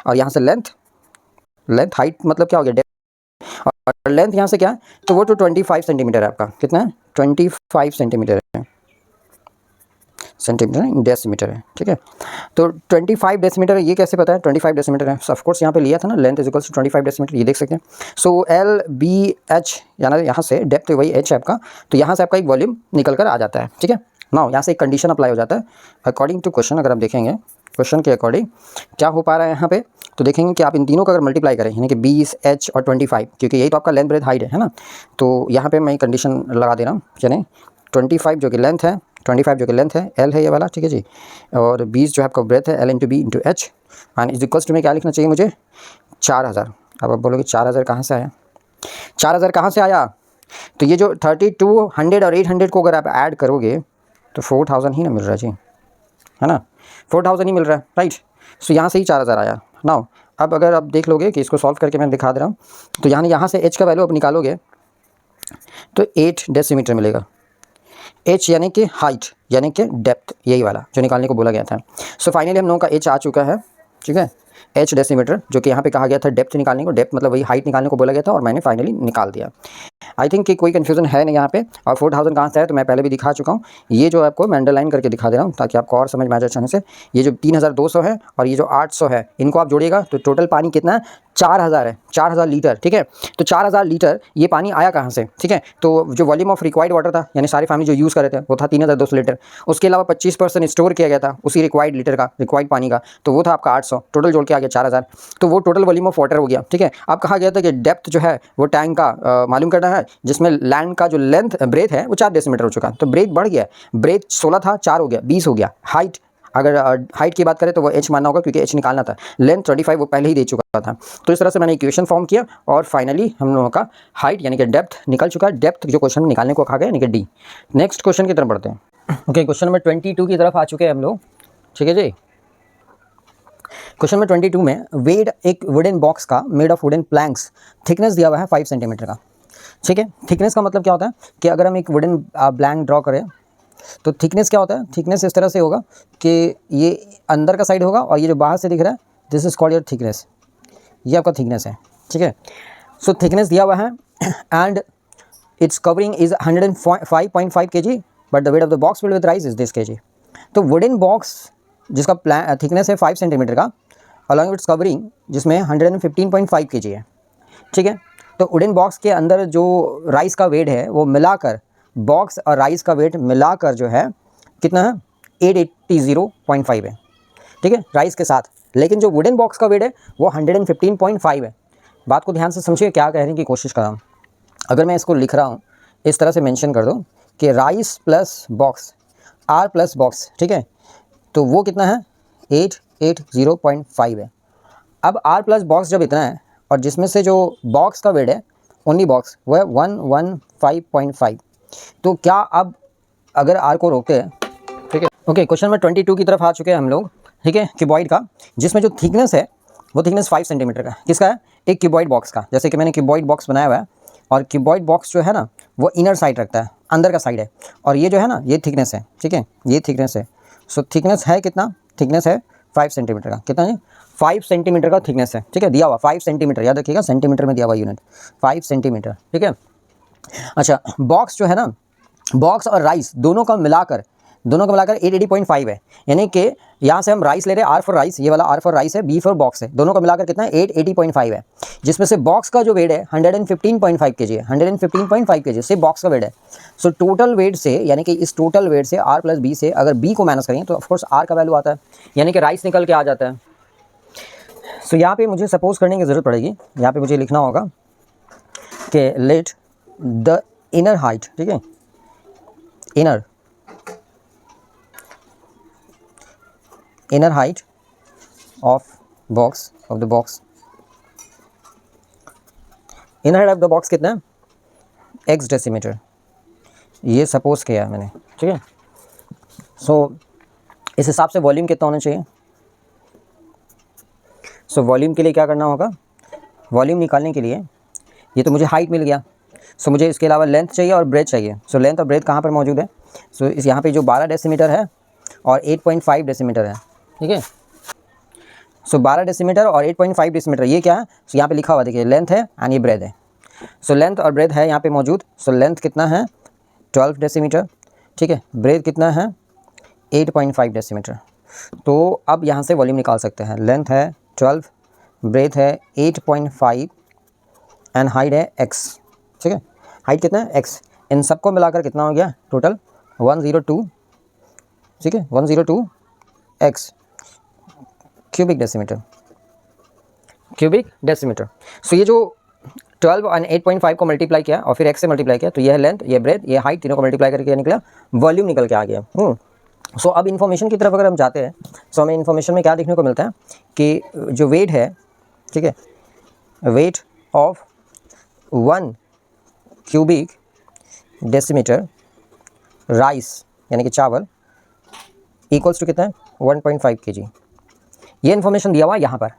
और यहाँ से लेंथ हाइट मतलब क्या हो गया, डेप्थ, और लेंथ यहाँ से क्या है, तो वो तो 25 सेंटीमीटर है आपका, कितना है 25 सेंटीमीटर है, सेंटीमीटर डेसीमीटर है। ठीक है, तो 25 डेसीमीटर है, ये कैसे पता है 25 डेसीमीटर है, ऑफ कोर्स यहाँ पे लिया था ना, length is equals to 25 decimetre, ये देख सकते हैं। सो LBH, यानी यहाँ से डेप्थ वही h है आपका, तो यहाँ से आपका एक वॉल्यूम निकल कर आ जाता है। ठीक है, नाउ यहाँ से एक कंडीशन अप्लाई हो जाता है अकॉर्डिंग टू क्वेश्चन। अगर आप देखेंगे क्वेश्चन के अकॉर्डिंग क्या हो पा रहा है यहाँ पे, तो देखेंगे कि आप इन तीनों का अगर मल्टीप्लाई करें, यानी कि 20 h और 25, क्योंकि यही तो आपका लेंथ ब्रेथ हाइट है ना, तो यहाँ पे मैं कंडीशन लगा दे रहा हूँ, यानी 25 जो कि लेंथ है, 25 जो कि लेंथ है, L है ये वाला, ठीक है जी, और 20 जो है आपका ब्रेथ है, L into B into H, and is equals to में क्या लिखना चाहिए मुझे 4000। अब आप बोलोगे 4000 कहाँ से आया, 4000 कहाँ से आया, तो ये जो 3200 और 800 को अगर आप ऐड करोगे तो 4000 ही ना मिल रहा है जी, है ना, 4000 ही मिल रहा है, राइट। सो यहाँ से ही 4000 आया। नाउ अब अगर आप देख लोगे कि इसको सॉल्व करके मैं दिखा दे रहा हूँ, तो यहाँ से h का वैल्यू आप निकालोगे तो 8 डेसीमीटर मिलेगा, h यानी कि हाइट यानी कि डेप्थ, यही वाला जो निकालने को बोला गया था। सो फाइनली हम लोगों का h आ चुका है, ठीक है, h डेसीमीटर, जो कि यहाँ पे कहा गया था डेप्थ निकालने को, डेप्थ मतलब वही हाइट निकालने को बोला गया था, और मैंने फाइनली निकाल दिया। आई थिंक कि कोई कन्फ्यूजन है नहीं यहाँ पे। और 4000 कहाँ से है तो मैं पहले भी दिखा चुका हूँ, ये जो आपको मैं अंडरलाइन करके दिखा दे रहा हूँ ताकि आपको और समझ में आ जाए अच्छे से। ये जो 3200 है और ये जो 800 है, इनको आप जोड़िएगा तो टोटल पानी कितना है 4000 है, 4000 लीटर। ठीक है, तो 4000 लीटर ये पानी आया कहाँ से, ठीक है, तो जो वॉल्यूम ऑफ रिक्वायर्ड वाटर था, यानी सारी फैमिली जो यूज़ कर रहे थे वो था 3200 लीटर, उसके अलावा 25% स्टोर किया गया था उसी रिक्वायर्ड लीटर का, रिक्वायर्ड पानी का, तो वो था आपका 800, टोटल जोड़ के आ गया 4000, तो वो टोटल वॉल्यूम ऑफ वाटर हो गया। ठीक है, अब कहा गया था कि डेप्थ जो है वो टैंक का मालूम करना है, जिसमें लैंड का जो लेंथ ब्रेथ है वो 4 डेसीमीटर हो चुका है, तो ब्रेथ बढ़ गया, ब्रेथ 16 था 4 हो गया 20 हो गया। हाइट, अगर हाइट की बात करें तो वो h मानना होगा क्योंकि h निकालना था, लेंथ 25 वो पहले ही दे चुका था। तो इस तरह से मैंने इक्वेशन फॉर्म किया और फाइनली हम लोगों का हाइट यानी कि डेप्थ निकल चुका है। डेप्थ जो क्वेश्चन निकालने को कहा गया यानी कि डी। नेक्स्ट क्वेश्चन की तरफ बढ़ते हैं। ओके, क्वेश्चन नंबर 22 की तरफ आ चुके हैं हम लोग, ठीक है जी। क्वेश्चन नंबर 22 में वेट एक वुडन बॉक्स का made of wooden planks, thickness दिया हुआ है 5 सेंटीमीटर का। ठीक है, थिकनेस का मतलब क्या होता है कि अगर हम एक वुडन ब्लैंक ड्रॉ करें तो थिकनेस क्या होता है, थिकनेस इस तरह से होगा कि ये अंदर का साइड होगा और ये जो बाहर से दिख रहा है this is called your thickness, ये आपका थिकनेस है। ठीक है, सो थिकनेस दिया हुआ है and it's covering is 105.5 kg but the weight of the box filled with rice is this kg। तो वुडन बॉक्स जिसका थिकनेस है 5 सेंटीमीटर का अलॉन्ग इट्स कवरिंग जिसमें 115.5 kg है। ठीक है, तो वुडन बॉक्स के अंदर जो राइस का वेट है वो मिलाकर, बॉक्स और राइस का वेट मिलाकर जो है कितना है 880.5 है। ठीक है, राइस के साथ, लेकिन जो वुडन बॉक्स का वेट है वो 115.5 है। बात को ध्यान से समझिए, क्या कहने की कोशिश कर रहा हूँ। अगर मैं इसको लिख रहा हूँ इस तरह से मेंशन कर दूँ कि राइस plus box R plus box, ठीक है, तो वो कितना है 880.5 है। अब आर प्लस बॉक्स जब इतना है और जिसमें से जो बॉक्स का वेट है ओनली बॉक्स वो है 115.5, तो क्या अब अगर आर को रोकते हैं, ठीक है। ओके, क्वेश्चन नंबर 22 की तरफ आ चुके हैं हम लोग, ठीक है, क्यूबॉइड का, जिसमें जो थिकनेस है वो थिकनेस 5 सेंटीमीटर का, किसका है, एक क्यूबॉइड बॉक्स का। जैसे कि मैंने क्यूबॉइड बॉक्स बनाया हुआ है और क्यूबॉइड बॉक्स जो है ना वो इनर साइड रखता है, अंदर का साइड है, और ये जो है ना ये थिकनेस है, ठीक है, ये थिकनेस है। सो थिकनेस है कितना, थिकनेस है 5 सेंटीमीटर का, कितना है 5 सेंटीमीटर का थिकनेस है। ठीक है, दिया हुआ 5 सेंटीमीटर, याद रखिएगा सेंटीमीटर में दिया हुआ यूनिट 5 सेंटीमीटर। ठीक है, अच्छा, बॉक्स जो है ना, बॉक्स और राइस दोनों का मिलाकर दोनों को मिलाकर 880.5 है। यानी कि यहाँ से हम राइस ले रहे हैं, आर फॉर राइस, ये वाला आर फॉर राइस है, बी फॉर बॉक्स है, दोनों को मिलाकर कितना है 880.5 है। जिसमें से बॉक्स का जो वेट है 115.5 kg है, 115.5 kg से बॉक्स का वेट है। सो टोटल वेट से, यानी कि इस टोटल वेट से आर प्लस बी से अगर बी को माइनस करेंगे तो ऑफकोर्स आर का वैल्यू आता है, यानी कि राइस निकल के आ जाता है। सो यहाँ पे मुझे सपोज करने की ज़रूरत पड़ेगी, यहाँ पे मुझे लिखना होगा कि लेट द इनर हाइट, ठीक है, inner height of the box inner height of the box कितना है, x डेसीमीटर, ये सपोज किया है मैंने, ठीक है। सो इस हिसाब से वॉल्यूम कितना होना चाहिए। सो वॉल्यूम के लिए क्या करना होगा, वॉल्यूम निकालने के लिए, ये तो मुझे हाइट मिल गया, सो मुझे इसके अलावा लेंथ चाहिए और ब्रेथ चाहिए। सो लेंथ और ब्रेथ कहाँ पर मौजूद है, सो इस यहाँ पे जो 12 डेसीमीटर है और 8.5 डेसीमीटर है, ठीक है। सो 12 डेसीमीटर और 8.5 डेसीमीटर ये क्या है, सो यहाँ पे लिखा हुआ देखिए, लेंथ है एंड ये ब्रेथ है। सो लेंथ और ब्रेथ है यहाँ पे मौजूद। सो लेंथ कितना है 12 डेसीमीटर, ठीक है, ब्रेथ कितना है 8.5 डेसीमीटर। तो अब यहाँ से वॉल्यूम निकाल सकते हैं, लेंथ है 12, ब्रेथ है 8.5 एंड हाइट है x, ठीक है। हाइट कितना है x, इन सबको मिलाकर कितना हो गया टोटल 102, ठीक है, 102 x क्यूबिक डेसीमीटर। सो ये जो 12 और 8.5 को मल्टीप्लाई किया और फिर x से मल्टीप्लाई किया, तो ये है लेंथ, ये ब्रेथ, ये हाइट, तीनों को मल्टीप्लाई करके निकला वॉल्यूम निकल के आ गया। सो अब इन्फॉर्मेशन की तरफ अगर हम जाते हैं, सो हमें इन्फॉर्मेशन में क्या देखने को मिलता है कि जो वेट है, ठीक है, weight of 1 cubic decimetre rice, यानी कि चावल, इक्वल्स टू कितना है 1.5 kg। ये इन्फॉर्मेशन दिया हुआ है, यहाँ पर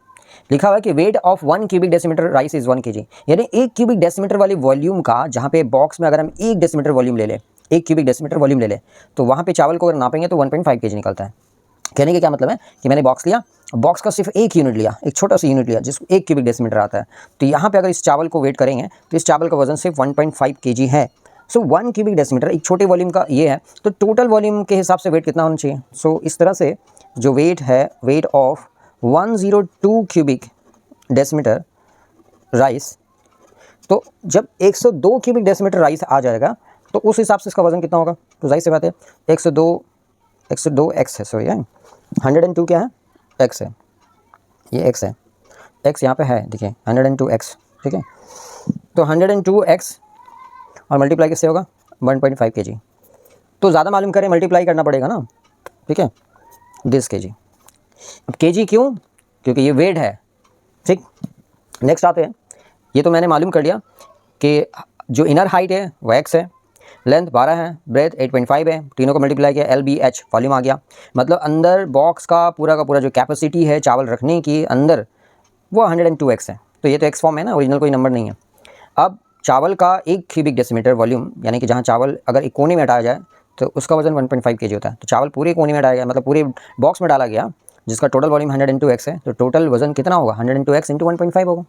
लिखा हुआ है कि weight of 1 cubic decimetre rice is 1 kg, यानी 1 क्यूबिक डेसीमीटर वाली वॉल्यूम का, जहाँ पे बॉक्स में अगर हम 1 डेसीमीटर वॉल्यूम ले लें, 1 क्यूबिक डेसीमीटर वॉल्यूम ले लें, तो वहाँ पे चावल को अगर नापेंगे तो 1.5 kg निकलता है। कहने का क्या मतलब है कि मैंने बॉक्स लिया, बॉक्स का सिर्फ एक यूनिट लिया, एक छोटा सा यूनिट लिया जिसको 1 क्यूबिक डेसीमीटर आता है, तो यहाँ पे अगर इस चावल को वेट करेंगे तो इस चावल का वजन सिर्फ 1.5 kg है। सो 1 क्यूबिक डेसीमीटर एक छोटे वॉल्यूम का ये है, तो टोटल वॉल्यूम के हिसाब से वेट कितना होना चाहिए। सो इस तरह से जो वेट है, weight of 102 cubic decimetre rice, तो जब 102 क्यूबिक डेसीमीटर राइस आ जाएगा तो उस हिसाब से इसका वजन कितना होगा। तो जाहिर सी बात है 102 x है, सॉरी 102 क्या है x है, ये x है, x यहाँ पे है देखिए 102 x, ठीक है। तो 102 x और मल्टीप्लाई किससे होगा 1.5 kg। तो ज़्यादा मालूम करें मल्टीप्लाई करना पड़ेगा ना, ठीक है, दिस kg। अब kg क्यों, क्योंकि ये वेट है, ठीक। नेक्स्ट आते हैं, ये तो मैंने मालूम कर लिया कि जो इनर हाइट है वो x है, लेंथ 12 है, ब्रेथ 8.5 है, तीनों को मल्टीप्लाई किया LBH, वॉल्यूम आ गया। मतलब अंदर बॉक्स का पूरा जो कैपेसिटी है चावल रखने की अंदर, वो 102x है। तो ये तो x फॉर्म है ना, ओरिजिनल कोई नंबर नहीं है। अब चावल का 1 क्यूबिक डेसीमीटर वॉल्यूम, यानी कि जहाँ चावल अगर एक कोने में हटाया जाए तो उसका वजन 1.5 kg होता है। तो चावल पूरे कोने में हटाया गया, मतलब पूरे बॉक्स में डाला गया, जिसका टोटल वॉल्यूम 102x है, तो टोटल वजन कितना होगा 102x इंटू 1.5 होगा,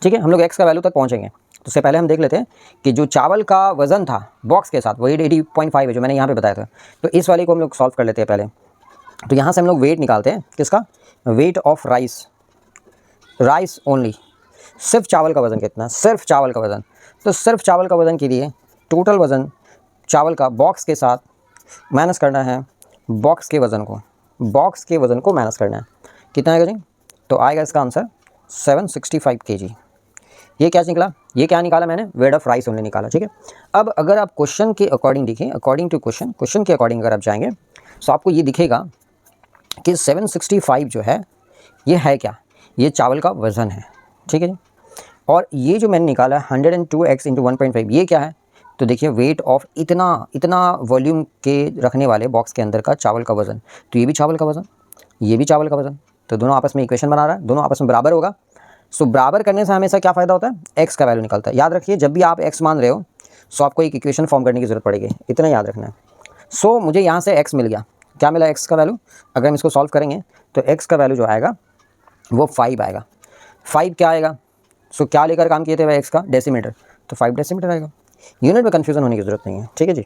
ठीक है। हम लोग x का वैल्यू तक पहुँचेंगे, तो उससे पहले हम देख लेते हैं कि जो चावल का वज़न था बॉक्स के साथ वो 80.5 है जो मैंने यहाँ पे बताया था। तो इस वाले को हम लोग सॉल्व कर लेते हैं पहले। तो यहाँ से हम लोग वेट निकालते हैं, किसका, वेट ऑफ राइस ओनली, सिर्फ चावल का वज़न कितना, सिर्फ चावल का वज़न। तो सिर्फ चावल का वज़न के लिए टोटल वज़न चावल का बॉक्स के साथ माइनस करना है, बॉक्स के वज़न को माइनस करना है, कितना आएगा जी, तो आएगा इसका आंसर 765 kg। ये क्या निकला, ये क्या निकाला मैंने, वेट ऑफ राइस ओनली निकाला, ठीक है। अब अगर आप क्वेश्चन के अकॉर्डिंग देखें, अकॉर्डिंग टू क्वेश्चन के अकॉर्डिंग अगर आप जाएंगे तो आपको ये दिखेगा कि 765 जो है ये है क्या, ये चावल का वज़न है, ठीक है जी। और ये जो मैंने निकाला 102x इंटू 1.5 ये क्या है, तो देखिए वेट ऑफ इतना वॉल्यूम के रखने वाले बॉक्स के अंदर का चावल का वज़न, तो ये भी चावल का वज़न, ये भी चावल का वज़न, तो दोनों आपस में इक्वेशन बना रहा है, दोनों आपस में बराबर होगा। सो बराबर करने से हमेशा क्या फ़ायदा होता है, x का वैल्यू निकलता है। याद रखिए जब भी आप x मान रहे हो सो आपको एक इक्वेशन फॉर्म करने की ज़रूरत पड़ेगी, इतना याद रखना है। सो मुझे यहाँ से x मिल गया, क्या मिला x का वैल्यू, अगर हम इसको सॉल्व करेंगे तो x का वैल्यू जो आएगा वो 5 आएगा। 5 क्या आएगा, सो क्या लेकर काम किए थे वह x का, डेसीमीटर, तो 5 डेसीमीटर आएगा। यूनिट में कन्फ्यूज़न होने की ज़रूरत नहीं है, ठीक है जी।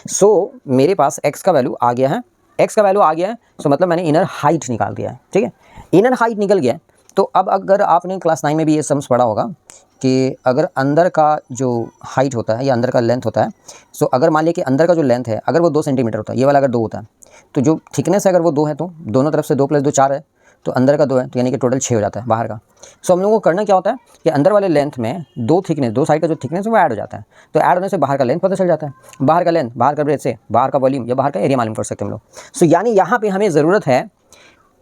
सो मेरे पास एक्स का वैल्यू आ गया है, एक्स का वैल्यू आ गया है, सो मतलब मैंने इनर हाइट निकाल दिया है, ठीक है। इनर हाइट निकल गया। तो अब अगर आपने क्लास 9 में भी ये सम्स पढ़ा होगा कि अगर अंदर का जो हाइट होता है या अंदर का लेंथ होता है, सो अगर मान लिया कि अंदर का जो लेंथ है अगर वो 2 सेंटीमीटर होता है, ये वाला अगर 2 होता है, तो जो थिकनेस है अगर वो 2 है, तो दोनों तरफ से 2 + 2 4 है, तो अंदर का 2 है, तो यानी कि टोटल 6 हो जाता है बाहर का। सो हम लोगों को करना क्या होता है कि अंदर वाले लेंथ में 2 थिकनेस, 2 साइड का जो थिकनेस है वो ऐड हो जाता है, तो ऐड होने से बाहर का लेंथ पता चल जाता है। बाहर का लेंथ, बाहर का ब्रेथ से बाहर का वॉल्यूम या बाहर का एरिया मालूम कर सकते हैं हम लोग। सो यानी यहाँ पे हमें ज़रूरत है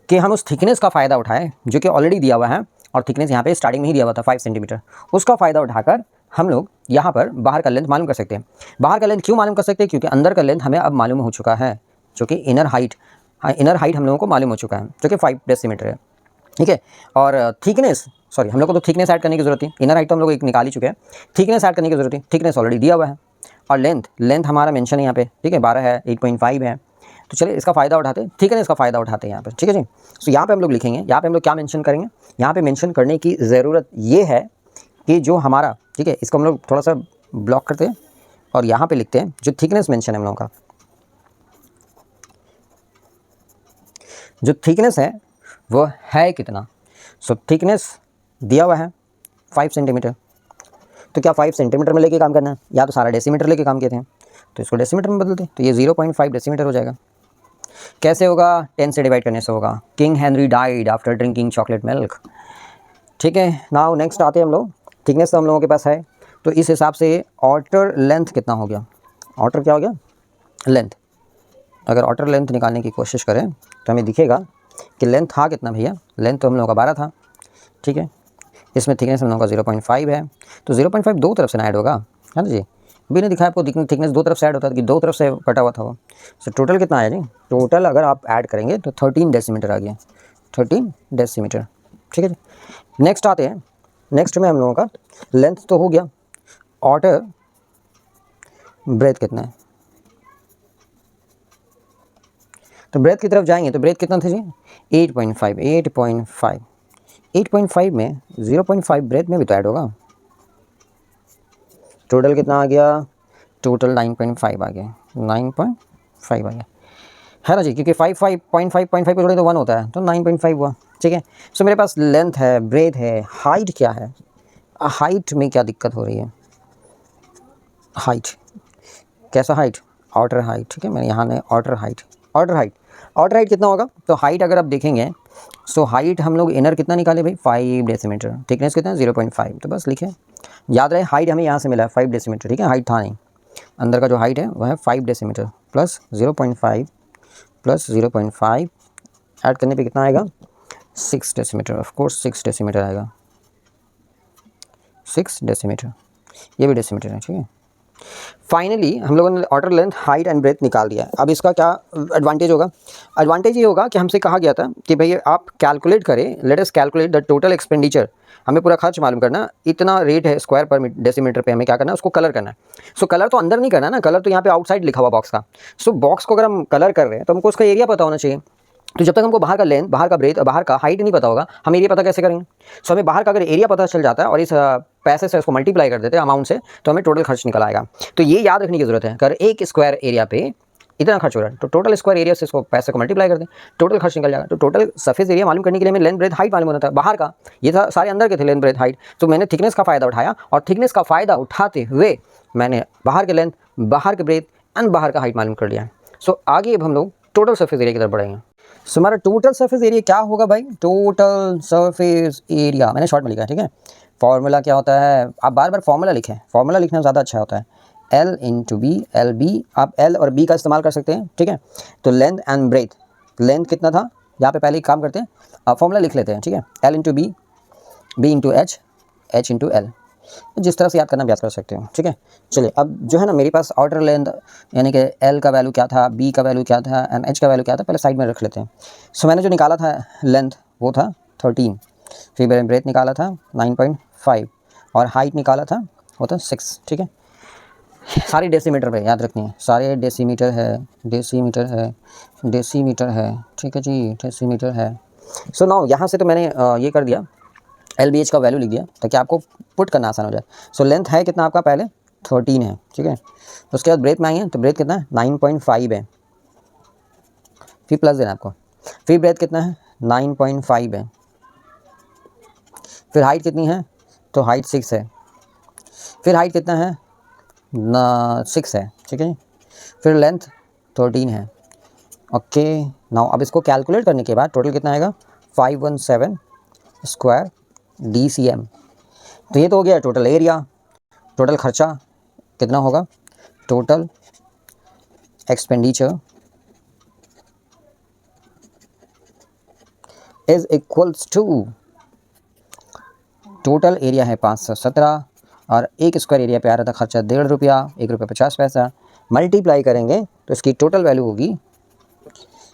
कि हम उस थिकनेस का फ़ायदा उठाएं जो कि ऑलरेडी दिया हुआ है, और थिकनेस यहाँ पे स्टार्टिंग में ही दिया हुआ था 5 सेंटीमीटर। उसका फ़ायदा उठाकर हम लोग यहाँ पर बाहर का लेंथ मालूम कर सकते हैं। बाहर का लेंथ क्यों मालूम कर सकते हैं? क्योंकि अंदर का लेंथ हमें अब मालूम हो चुका है, जो कि इनर हाइट, इनर हाइट हम लोगों को मालूम हो चुका है, जो कि 5 डेसीमीटर है, ठीक है। और थिकनेस, सॉरी, हम लोग को तो थिकनेस ऐड करने की ज़रूरत थी, इनर हाइट तो हम लोग एक निकाल ही चुके हैं, थिकनेस ऐड करने की ज़रूरत थी, थिकनेस ऑलरेडी दिया हुआ है। और लेंथ हमारा मेंशन है यहाँ पे, ठीक है, 12 है, 8.5 है। तो चलिए इसका फ़ायदा उठाते हैं, थिकनेस का फ़ायदा उठाते हैं यहाँ पर, ठीक है जी। सो यहाँ पे हम लोग लिखेंगे, यहाँ पे हम लोग क्या मेंशन करेंगे, यहाँ पे मेंशन करने की ज़रूरत ये है कि जो हमारा, ठीक है, इसको हम लोग थोड़ा सा ब्लॉक करते हैं और यहाँ पे लिखते हैं जो थिकनेस मेंशन है हम लोगों का, जो थिकनेस है वो है कितना। सो थिकनेस दिया हुआ है 5 सेंटीमीटर। तो क्या 5 सेंटीमीटर में लेके काम करना है, या तो सारा डेसीमीटर लेके काम किए थे, तो इसको डेसीमीटर में बदलते, तो ये 0.5 डेसीमीटर हो जाएगा। कैसे होगा? 10 से डिवाइड करने से होगा। King Henry died after drinking chocolate milk, ठीक है। नाउ नेक्स्ट आते हैं हम लोग, थिकनेस तो हम लोगों के पास है, तो इस हिसाब से ऑटर लेंथ कितना हो गया, ऑटर क्या हो गया, लेंथ। अगर ऑटर लेंथ निकालने की कोशिश करें तो हमें दिखेगा कि लेंथ था कितना भैया, लेंथ तो हम लोगों का 12 था, ठीक है। इसमें थिकनेस हम लोगों का 0.5 है, तो 0.5 दो तरफ से ना ऐड होगा, है ना जी। भी नहीं दिखाया आपको, थिकनेस दो तरफ से ऐड होता है कि दो तरफ से कटा हुआ था वो। सो टोटल कितना आया जी, टोटल अगर आप ऐड करेंगे तो 13 डेसीमीटर आ गया, 13 डेसीमीटर, ठीक है जी। नेक्स्ट आते हैं, नेक्स्ट में हम लोगों का लेंथ तो हो गया, ऑटर ब्रेथ कितना है। तो ब्रेथ की तरफ जाएंगे तो ब्रेथ कितना था जी, 8.5, 8.5 में 0.5 ब्रेथ में भी तो ऐड होगा, टोटल कितना आ गया, टोटल 9.5 आ गया, 9.5 आ गया, है ना जी, क्योंकि 5.5 को जोड़े तो 1 होता है, तो 9.5 हुआ, ठीक है। सो मेरे पास लेंथ है, ब्रेथ है, हाइट क्या है, हाइट में क्या दिक्कत हो रही है, हाइट कैसा, हाइट आउटर हाइट, ठीक है, मैंने यहाँ ने outer height, outer height, outer height कितना होगा, तो हाइट अगर आप देखेंगे, सो हाइट हम लोग इनर कितना निकाले भाई, 5 डेसीमीटर, थिकनेस कितना है 0.5, तो बस लिखे, याद रहे हाइट हमें यहाँ से मिला है 5 डेसीमीटर, ठीक है, हाइट था नहीं, अंदर का जो हाइट है वह है 5 डेसीमीटर प्लस 0.5 प्लस 0.5 ऐड करने पे कितना आएगा, 6 डेसीमीटर, ऑफ कोर्स 6 डेसीमीटर आएगा, 6 डेसीमीटर, ये भी डेसीमीटर है, ठीक है। फाइनली हम लोगों ने outer length, height and breadth निकाल दिया है। अब इसका क्या एडवांटेज होगा, एडवांटेज ये होगा कि हमसे कहा गया था कि भाई आप कैलकुलेट करें, let us calculate the total expenditure, हमें पूरा खर्च मालूम करना, इतना रेट है स्क्वायर पर डेसीमीटर पे, हमें क्या करना है, उसको कलर करना है। सो कलर तो अंदर नहीं करना है ना, कलर तो यहाँ पे आउटसाइड लिखा हुआ बॉक्स का। सो बॉक्स को अगर हम कलर कर रहे हैं तो हमको उसका एरिया पता होना चाहिए, तो जब तक हमको बाहर का लेंथ, बाहर का ब्रेथ, बाहर का हाइट नहीं पता होगा, हम एरिया पता कैसे करेंगे। सो हमें बाहर का अगर एरिया पता चल जाता है और इस पैसे से उसको मल्टीप्लाई कर देते हैं अमाउंट से, तो हमें टोटल खर्च निकल आएगा। तो ये याद रखने की जरूरत है, अगर एक स्क्वायर एरिया पे इतना खर्च हो रहा है तो टोटल स्क्वायर एरिया से इसको पैसे को मल्टीप्लाई कर दें, टोटल खर्च निकल जाएगा। तो टोटल सरफेस एरिया मालूम करने के लिए हमें लेंथ, ब्रेथ, हाइट मालूम होता है, बाहर का ये था, सारे अंदर के थे लेंथ, ब्रेथ, हाइट। तो मैंने थिकनेस का फ़ायदा उठाया, और थिकनेस का फ़ायदा उठाते हुए मैंने बाहर के लेंथ, बाहर के ब्रेथ एंड बाहर का हाइट मालूम कर लिया। सो आगे अब हम लोग टोटल सरफेस एरिया की तरफ बढ़ेंगे। सो हमारा टोटल सरफेस एरिया क्या होगा भाई, टोटल सरफेस एरिया मैंने शॉर्ट में लिखा है, ठीक है। फॉर्मूला क्या होता है, आप बार बार फॉर्मूला लिखें, फॉर्मूला लिखना ज़्यादा अच्छा होता है, L into B, L B, आप L और B का इस्तेमाल कर सकते हैं, ठीक है। तो लेंथ एंड ब्रेथ, लेंथ कितना था यहाँ पे, पहले ही काम करते हैं, आप फॉर्मूला लिख लेते हैं, ठीक है। L into B, B into H, H into L, जिस तरह से याद करना, याद कर सकते हो, ठीक है। चलिए अब जो है ना, मेरे पास आउटर लेंथ यानी कि L का वैल्यू क्या था, B का वैल्यू क्या था एंड H का वैल्यू क्या था, पहले साइड में रख लेते हैं। सो मैंने जो निकाला था लेंथ वो था 13, फिर मैंने ब्रेथ निकाला था 9.5 और हाइट निकाला था वो था 6, ठीक है। सारी डेसीमीटर पे याद रखनी है, सारे डेसीमीटर है, डेसीमीटर है, डेसीमीटर है, ठीक है जी, डेसीमीटर है। सो नाउ यहाँ से तो मैंने ये कर दिया, LBH का वैल्यू लिख दिया ताकि आपको पुट करना आसान हो जाए। सो लेंथ है कितना आपका, पहले 13 है, ठीक है। तो उसके बाद ब्रेथ में आएंगे तो ब्रेथ कितना है 9.5 है, फिर प्लस देना आपको। फिर ब्रेथ कितना है 9.5 है। फिर हाइट कितनी है तो हाइट 6 है। फिर हाइट कितना है 6 है, ठीक है। फिर लेंथ 13 है, ओके। नाउ अब इसको कैलकुलेट करने के बाद टोटल कितना आएगा 517 स्क्वायर DCM। तो ये तो हो गया टोटल एरिया। टोटल खर्चा कितना होगा, total expenditure is equals to, total area है 517 और 1 स्क्वायर एरिया पे आ रहा था खर्चा 1.5 रुपया, 1 रुपया 50 पैसा। मल्टीप्लाई करेंगे तो इसकी टोटल वैल्यू होगी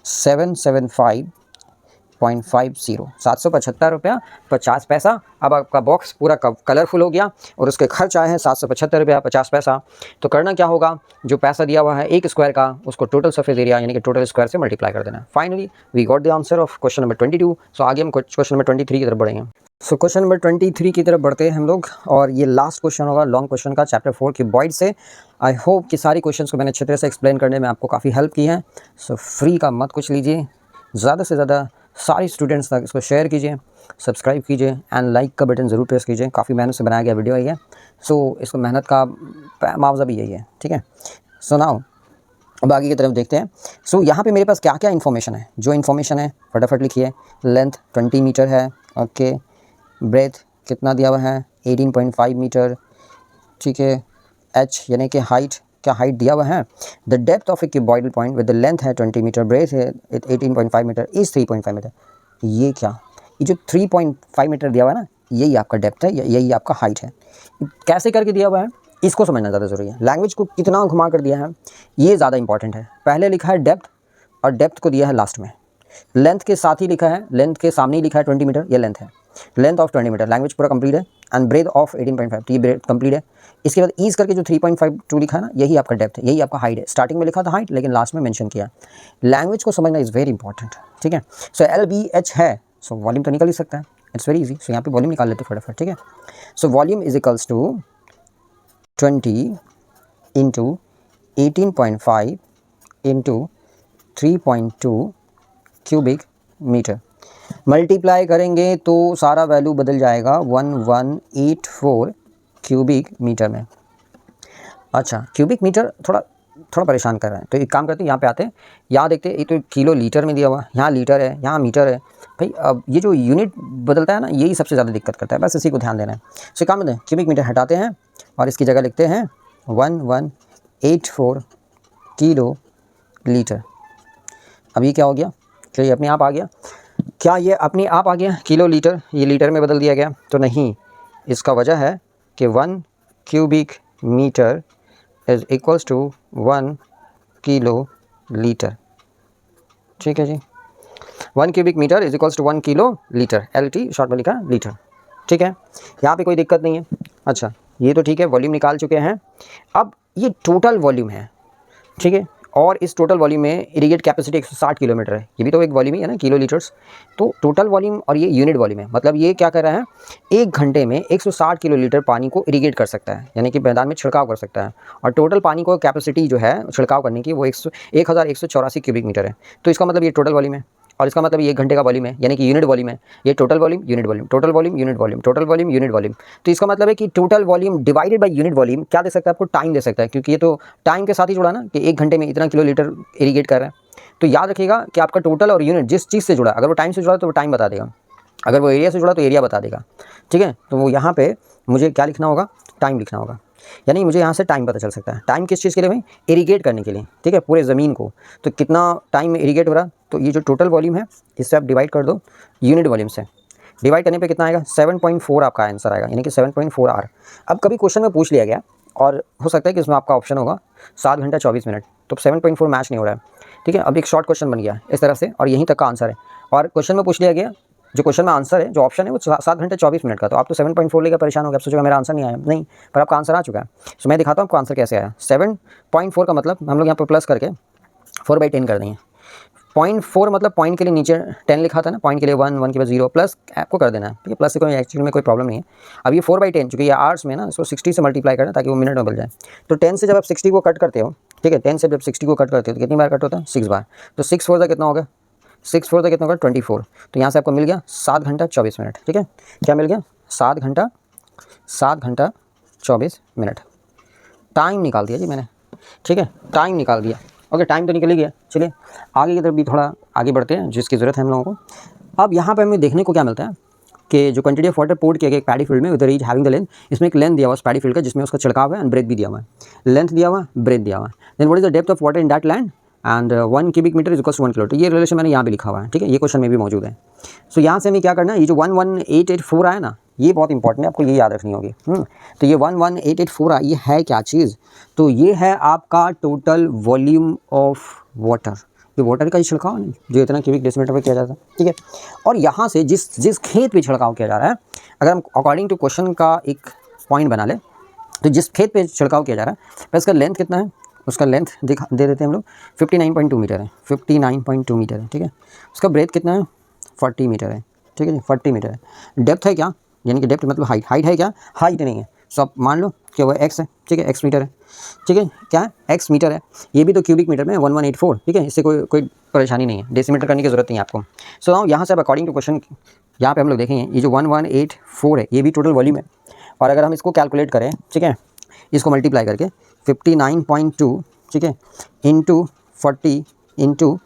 775.50, 775 रुपया 50 पैसा। अब आपका बॉक्स पूरा कलरफुल हो गया और उसके खर्च आए हैं 775 रुपया 50 पैसा। तो करना क्या होगा, जो पैसा दिया हुआ है 1 स्क्वायर का उसको टोटल सरफेस एरिया यानी कि टोटल स्क्वायर से मल्टीप्लाई कर देना। Finally we got the answer of question number 22। So आगे हम क्वेश्चन नंबर 23 की तरफ बढ़ेंगे। सो क्वेश्चन नंबर 23 की तरफ बढ़ते हैं हम लोग और ये लास्ट क्वेश्चन होगा लॉन्ग क्वेश्चन का चैप्टर 4 की बॉयड से। आई होप कि सारी क्वेश्चंस को मैंने अच्छे तरह से एक्सप्लेन करने में आपको काफ़ी हेल्प की है। सो फ्री का मत कुछ लीजिए, ज़्यादा से ज़्यादा सारी स्टूडेंट्स तक इसको शेयर कीजिए, सब्सक्राइब कीजिए एंड लाइक का बटन ज़रूर प्रेस कीजिए। काफ़ी मेहनत से बनाया गया वीडियो है ये, सो इसको मेहनत का मुआवजा भी यही है, ठीक है। सो नाउ अब आगे की तरफ देखते हैं। सो यहाँ पे मेरे पास क्या क्या इन्फॉर्मेशन है, जो इन्फॉर्मेशन है फटाफट लिखिए। लेंथ 20 मीटर है, ओके। ब्रेथ कितना दिया हुआ है 18.5 मीटर, ठीक है। एच यानी कि हाइट, क्या हाइट दिया हुआ है। The depth of A cuboidal point with the length है 20 मीटर, ब्रेथ है 18.5 मीटर इज 3.5 मीटर। ये क्या, ये जो 3.5 मीटर दिया हुआ है ना, यही आपका डेप्थ है, यही आपका हाइट है। कैसे करके दिया हुआ है इसको समझना ज़्यादा ज़रूरी है। लैंग्वेज को कितना घुमा कर दिया है ये ज़्यादा इंपॉर्टेंट है। पहले लिखा है डेप्थ और डेप्थ को दिया है लास्ट में। लेंथ के साथ ही लिखा है, लेंथ के सामने ही लिखा है 20 मीटर, ये लेंथ है। लेंथ ऑफ 20 मीटर, लैंग्वेज पूरा कंप्लीट है। एंड ब्रेथ ऑफ 18.5, तो ये ब्रेथ कंप्लीट है। इसके बाद ईज करके जो 3.52 लिखा है ना, यही आपका डेप्थ है, यही आपका हाइट है। स्टार्टिंग में लिखा था हाइट लेकिन लास्ट में मेंशन किया। लैंग्वेज को समझना इज़ वेरी इंपॉर्टेंट, ठीक है। सो LBH है, सो वॉल्यूम तो निकल ही सकता है, इट्स वेरी इजी। सो यहाँ पे वॉल्यूम निकाल लेते फटाफट, ठीक है। So volume is equals to 20 into 18.5 into 3.2 cubic metre. Multiply करेंगे तो सारा वैल्यू बदल जाएगा 1184 क्यूबिक मीटर में। अच्छा, क्यूबिक मीटर थोड़ा परेशान कर रहा है, तो एक काम करते हैं, यहाँ पे आते हैं, यहाँ देखते हैं। ये तो किलो लीटर में दिया हुआ, यहाँ लीटर है, यहाँ मीटर है। भाई अब ये जो यूनिट बदलता है ना, यही सबसे ज़्यादा दिक्कत करता है, बस इसी को ध्यान देना है। सो काम करते हैं, क्यूबिक मीटर हटाते हैं और इसकी जगह लिखते हैं 1184 किलो लीटर। अब ये क्या हो गया, क्या ये अपने आप आ गया? क्या ये अपने आप आ गया किलो लीटर, ये लीटर में बदल दिया गया? तो नहीं, इसका वजह है कि 1 cubic metre is equals to 1 kilolitre, ठीक है जी। 1 cubic metre is equals to 1 kilolitre, LT short में लिखा लीटर, ठीक है। यहाँ पे कोई दिक्कत नहीं है। अच्छा, ये तो ठीक है, वॉल्यूम निकाल चुके हैं। अब ये टोटल वॉल्यूम है, ठीक है। और इस टोटल वॉल्यूम में इरीगेट कैपेसिटी 160 किलोमीटर है, ये भी तो एक वॉल्यूम ही है ना, किलो लीटर्स। तो टोटल वॉल्यूम और ये यूनिट वॉल्यूम है, मतलब ये क्या कर रहा है, 1 घंटे में 160 किलो लीटर पानी को इरीगेट कर सकता है, यानी कि मैदान में छिड़काव कर सकता है। और टोटल पानी को कैपेसिटी जो है छिड़काव करने की वो 1184 क्यूबिक मीटर है। तो इसका मतलब ये टोटल वॉल्यूम है और इसका मतलब ये 1 घंटे का वॉल्यूम है, यानी कि यूनिट वॉल्यूम है। ये total volume, unit volume, total volume, unit volume, total volume, unit volume. तो इसका मतलब है कि total volume divided by unit volume क्या दे सकता है आपको, टाइम दे सकता है, क्योंकि ये तो टाइम के साथ ही जुड़ा ना कि 1 घंटे में इतना किलो लीटर इरीगेट कर रहा है। तो याद रखिएगा कि आपका टोटल और यूनिट जिस चीज़ से जुड़ा, अगर वो टाइम से जुड़ा तो वो टाइम बता देगा, अगर वो एरिया से जुड़ा तो एरिया बता देगा, ठीक है। तो वो यहाँ पे मुझे क्या लिखना होगा, टाइम लिखना होगा, यानी मुझे यहाँ से टाइम पता चल सकता है। टाइम किस चीज़ के लिए भाई, इरीगेट करने के लिए, ठीक है, पूरे ज़मीन को। तो कितना टाइम में इरीगेट हो रहा, तो ये जो टोटल वॉल्यूम है इससे आप डिवाइड कर दो यूनिट वॉल्यूम से। डिवाइड करने पे कितना आएगा, 7.4 आपका आंसर आएगा, यानी कि 7.4 आवर। अब कभी क्वेश्चन में पूछ लिया गया और हो सकता है कि इसमें आपका ऑप्शन होगा 7 घंटा 24 मिनट, तो 7.4 मैच नहीं हो रहा है, ठीक है। अब एक शॉर्ट क्वेश्चन बन गया इस तरह से और यहीं तक का आंसर है। और क्वेश्चन में पूछ लिया गया, जो क्वेश्चन में आंसर है, जो ऑप्शन है वो 7 घंटे 24 मिनट का, तो आप तो 7.4 लेकर परेशान हो गए, आप सोचोगे मेरा आंसर नहीं आया, नहीं, पर आपका आंसर आ चुका है। सो मैं दिखाता हूँ आपको आंसर कैसे आया। 7.4 का मतलब हम लोग यहाँ पर प्लस करके 4/10 कर देंगे। 0.4 मतलब पॉइंट के लिए नीचे 10 लिखा था ना, पॉइंट के लिए 1, 1 के बाद 0 प्लस आपको कर देना है, ठीक है। प्लस से कोई एक्चुअली में कोई प्रॉब्लम नहीं है। अब ये 4/10 चूँकि ये आवर्स में ना, इसको 60 से मल्टीप्लाई करना ताकि वो मिनट में बन जाए। तो 10 से जब आप 60 को कट करते हो, ठीक है, 10 से जब 60 को कट करते हो तो कितनी बार कट होता है? 6 बार। तो 6 4 कितना होगा? 6 4 कितना होगा? 24। तो यहाँ से आपको मिल गया 7 घंटा 24 मिनट, ठीक है। क्या मिल गया? 7 घंटा 24 मिनट टाइम निकाल दिया जी मैंने, ठीक है, टाइम निकाल दिया। ओके, टाइम तो निकल ही गया। चलिए आगे की तरफ भी थोड़ा आगे बढ़ते हैं, जिसकी ज़रूरत है हम लोगों को। अब यहाँ पे हमें देखने को क्या मिलता है कि जो क्वांटिटी ऑफ वाटर पोर्ट किया गया एक पैडी फील्ड में with the reach having the length, इसमें एक लेंथ दिया हुआ है पैडी फील्ड का, जिसमें उसका छिड़काव है एंड ब्रेथ भी दिया हुआ है। लेंथ दिया हुआ है, ब्रेथ दिया हुआ है। Then what is the depth of water in that land and 1 cubic metre is equal to 1 kilometre. ये रिलेशन मैंने यहाँ भी लिखा हुआ है, ठीक है, ये क्वेश्चन में भी मौजूद है। सो यहाँ से हमें क्या करना है, ये जो 11884 आया ना, ये बहुत इंपॉर्टेंट है, आपको ये याद रखनी होगी। तो ये 11884 ये है क्या चीज़? तो ये है आपका टोटल वॉल्यूम ऑफ वाटर, ये वाटर का ही छिड़काव नहीं जो इतना क्यूबिक डेसीमीटर पर किया जाता है, ठीक है। और यहाँ से जिस खेत पे छिड़काव किया जा रहा है, अगर हम अकॉर्डिंग टू क्वेश्चन का एक पॉइंट बना ले, तो जिस खेत पे छिड़काव किया जा रहा है तो इसका लेंथ कितना है, उसका लेंथ दे देते हैं हम लोग, 59.2 मीटर है, 59.2 मीटर है, ठीक है। उसका ब्रेथ कितना है? 40 मीटर है, ठीक है जी, 40 मीटर है। डेप्थ है क्या, यानी कि डेप्थ मतलब हाइट है क्या? हाइट नहीं है। सो आप मान लो कि वो एक्स है, ठीक है, एक्स मीटर है, ठीक है, क्या है? एक्स मीटर है। ये भी तो क्यूबिक मीटर में 1184, ठीक है, इससे कोई परेशानी नहीं है, डेसीमीटर करने की जरूरत नहीं है आपको। सो नाउ यहाँ से अब अकॉर्डिंग टू क्वेश्चन यहाँ पे हम लोग देखेंगे, ये जो 1184 है ये भी टोटल वॉल्यूम है। और अगर हम इसको कैलकुलेट करें, ठीक है, इसको मल्टीप्लाई करके 59.2, ठीक है, इंटू 40 इंटू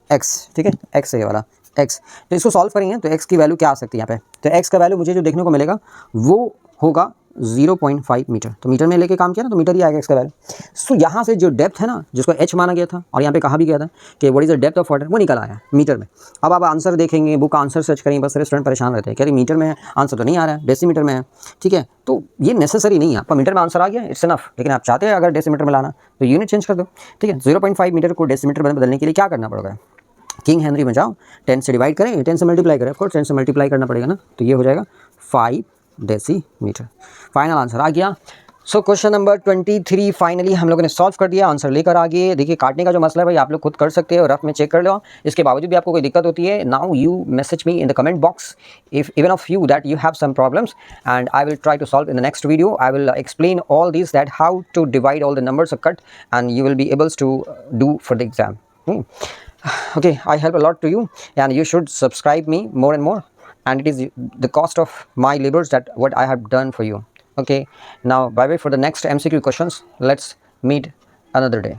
एक्स, ठीक है, एक्स है ये वाला एक्स। तो इसको सॉल्व करेंगे तो एक्स की वैल्यू क्या आ सकती है यहाँ पे? तो एक्स का वैल्यू मुझे जो देखने को मिलेगा वो होगा 0.5 मीटर। तो मीटर में लेके काम किया ना, तो मीटर ही आएगा एक्स का वैल्यू। सो यहाँ से जो डेप्थ है ना, जिसको एच माना गया था और यहाँ पे कहा भी गया था कि what is the depth of water, वो निकल आया मीटर में। अब आप आंसर देखेंगे, बुक आंसर सर्च करेंगे, बस स्टूडेंट परेशान रहते हैं कह रहे मीटर में है, आंसर तो नहीं आ रहा है, डेसीमीटर में है, ठीक है। तो ये नेसेसरी नहीं है, आपका मीटर में आंसर आ गया, इट्स इनफ। लेकिन आप चाहते हैं अगर डेसीमीटर में लाना तो यूनिट चेंज कर दो, ठीक है। 0.5 मीटर को डेसीमीटर में बदलने के लिए क्या करना पड़ेगा? किंग हेनरी में जाओ, 10 से डिवाइड करें, 10 से मल्टीप्लाई करें, ऑफकोर्स 10 से मल्टीप्लाई करना पड़ेगा ना, तो ये हो जाएगा 5 डेसीमीटर। फाइनल आंसर आ गया। सो क्वेश्चन नंबर 23 फाइनली हम लोगों ने सॉल्व कर दिया, आंसर लेकर आ गए। देखिए काटने का जो मसला है भाई आप लोग खुद कर सकते हो, रफ में चेक कर लो। इसके बावजूद भी आपको कोई दिक्कत होती है, now you message me in the comment box if even of you that you have some problems and I will try to solve in the next video. I will explain all this that how to divide all the numbers cut and you will be ables to do for the exam. Okay, I help a lot to you and you should subscribe me more and more, and it is the cost of my labors that what I have done for you. Okay, now bye bye for the next MCQ questions. Let's meet another day.